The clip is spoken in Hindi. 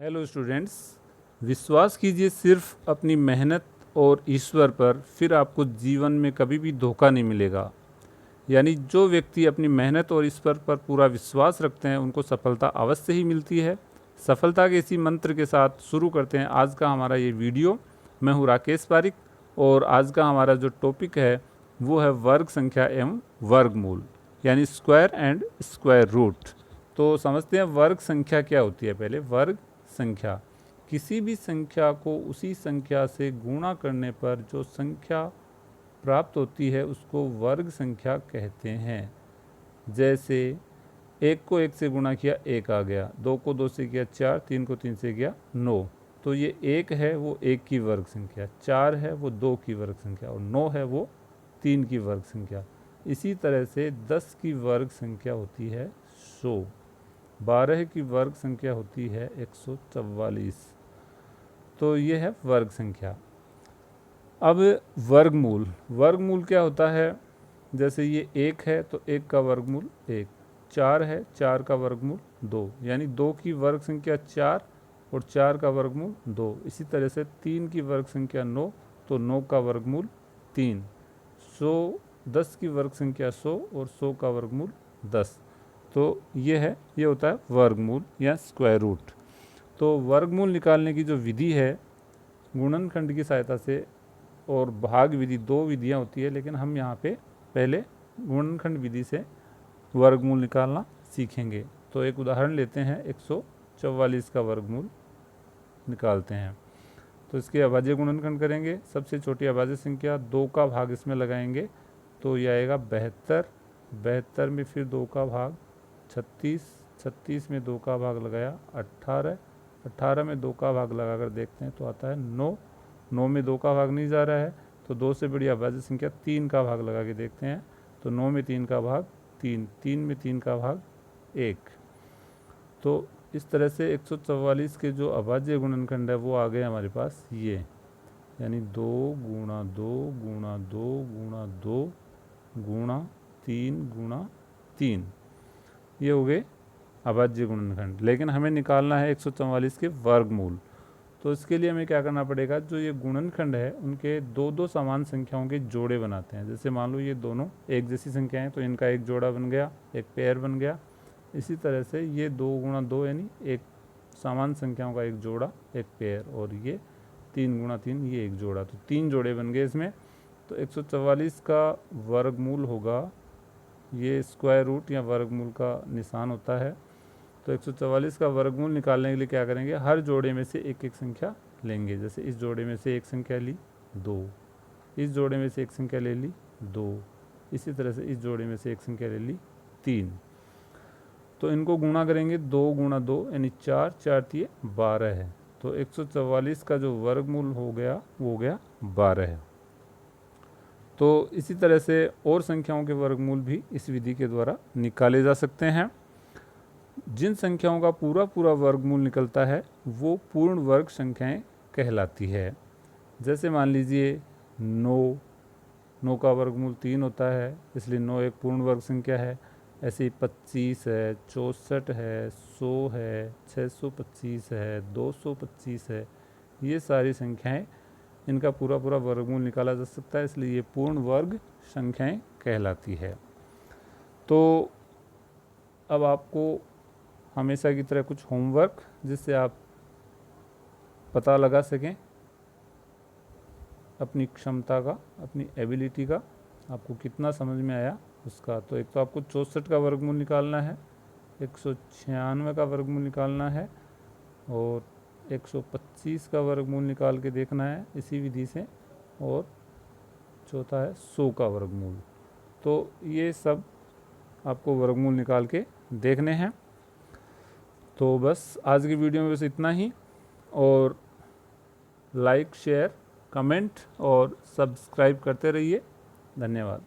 हेलो स्टूडेंट्स, विश्वास कीजिए सिर्फ अपनी मेहनत और ईश्वर पर, फिर आपको जीवन में कभी भी धोखा नहीं मिलेगा। यानी जो व्यक्ति अपनी मेहनत और ईश्वर पर पूरा विश्वास रखते हैं उनको सफलता अवश्य ही मिलती है। सफलता के इसी मंत्र के साथ शुरू करते हैं आज का हमारा ये वीडियो। मैं हूँ राकेश पारिक और आज का हमारा जो टॉपिक है वो है वर्ग संख्या एवं वर्गमूल, यानी स्क्वायर एंड स्क्वायर रूट। तो समझते हैं वर्ग संख्या क्या होती है। पहले वर्ग संख्या, किसी भी संख्या को उसी संख्या से गुणा करने पर जो संख्या प्राप्त होती है उसको वर्ग संख्या कहते हैं। जैसे 1 को 1 से गुणा किया 1 आ गया, 2 को 2 से किया 4, 3 को 3 से किया 9। तो ये 1 है वो 1 की वर्ग संख्या, 4 है वो 2 की वर्ग संख्या और 9 है वो 3 की वर्ग संख्या। इसी तरह से 10 की वर्ग संख्या होती है 100, 12 की वर्ग संख्या होती है 144। तो ये है वर्ग संख्या। अब वर्गमूल, वर्गमूल क्या होता है? जैसे ये 1 है तो 1 का वर्गमूल 1, 4 है 4 का वर्गमूल 2, यानी 2 की वर्ग संख्या 4 और 4 का वर्गमूल 2। इसी तरह से 3 की वर्ग संख्या 9 तो 9 का वर्गमूल 3। 100, 10 की वर्ग संख्या 100 और 100 का वर्गमूल 10। तो ये होता है वर्गमूल या स्क्वायर रूट। तो वर्गमूल निकालने की जो विधि है गुणनखंड की सहायता से और भाग विधि, दो विधियां होती है, लेकिन हम यहाँ पे पहले गुणनखंड विधि से वर्गमूल निकालना सीखेंगे। तो एक उदाहरण लेते हैं, 144 का वर्गमूल निकालते हैं। तो इसके अभाज्य गुणनखंड करेंगे। सबसे छोटी अभाज्य संख्या 2 का भाग इसमें लगाएंगे तो यह आएगा 72। 72 में फिर 2 का भाग 36, 36 में 2 का भाग लगाया 18, 18 में 2 का भाग लगाकर देखते हैं तो आता है 9, 9 में 2 का भाग नहीं जा रहा है तो 2 से बड़ी अभाज्य संख्या 3 का भाग लगा के देखते हैं तो 9 में 3 का भाग 3, 3 में 3 का भाग 1। तो इस तरह से 144 के जो अभाज्य गुणनखंड है वो आ गए हमारे पास ये, यानी 2 गुणा 2 गुणा 2 गुणा 2 गुणा 3 गुणा 3, ये हो गए अभाज्य गुणनखंड। लेकिन हमें निकालना है 144 के वर्गमूल। तो इसके लिए हमें क्या करना पड़ेगा, जो ये गुणनखंड है उनके दो दो समान संख्याओं के जोड़े बनाते हैं। जैसे मान लो ये दोनों एक जैसी संख्याएं हैं तो इनका एक जोड़ा बन गया, एक पेयर बन गया। इसी तरह से ये 2 गुणा 2 यानी एक समान संख्याओं का एक जोड़ा, एक पेयर, और ये 3 गुणा 3 ये एक जोड़ा, तो 3 जोड़े बन गए इसमें। तो 144 का वर्गमूल होगा, ये स्क्वायर रूट या वर्गमूल का निशान होता है। तो 144 का वर्गमूल निकालने के लिए क्या करेंगे, हर जोड़े में से एक एक संख्या लेंगे। जैसे इस जोड़े में से एक संख्या ली 2, इस जोड़े में से एक संख्या ले ली 2, इसी तरह से इस जोड़े में से एक संख्या ले ली 3। तो इनको गुणा करेंगे, 2 गुणा 2 यानी 4, 4 तिये 12 है। तो 144 का जो वर्गमूल हो गया वो हो गया 12 है। तो इसी तरह से और संख्याओं के वर्गमूल भी इस विधि के द्वारा निकाले जा सकते हैं। जिन संख्याओं का पूरा पूरा वर्गमूल निकलता है वो पूर्ण वर्ग संख्याएं कहलाती है। जैसे मान लीजिए 9, 9 का वर्गमूल 3 होता है, इसलिए 9 एक पूर्ण वर्ग संख्या है। ऐसे ही 25 है, 64 है, 100 है, 625 है, 225 है, ये सारी संख्याएं, इनका पूरा पूरा वर्गमूल निकाला जा सकता है, इसलिए ये पूर्ण वर्ग संख्याएं कहलाती है। तो अब आपको हमेशा की तरह कुछ होमवर्क, जिससे आप पता लगा सकें अपनी क्षमता का, अपनी एबिलिटी का, आपको कितना समझ में आया उसका। तो एक तो आपको 64 का वर्गमूल निकालना है, 196 का वर्गमूल निकालना है और 125 का वर्गमूल निकाल के देखना है इसी विधि से, और चौथा है 100 का वर्गमूल। तो ये सब आपको वर्गमूल निकाल के देखने हैं। तो बस आज की वीडियो में बस इतना ही, और लाइक, शेयर, कमेंट और सब्सक्राइब करते रहिए। धन्यवाद।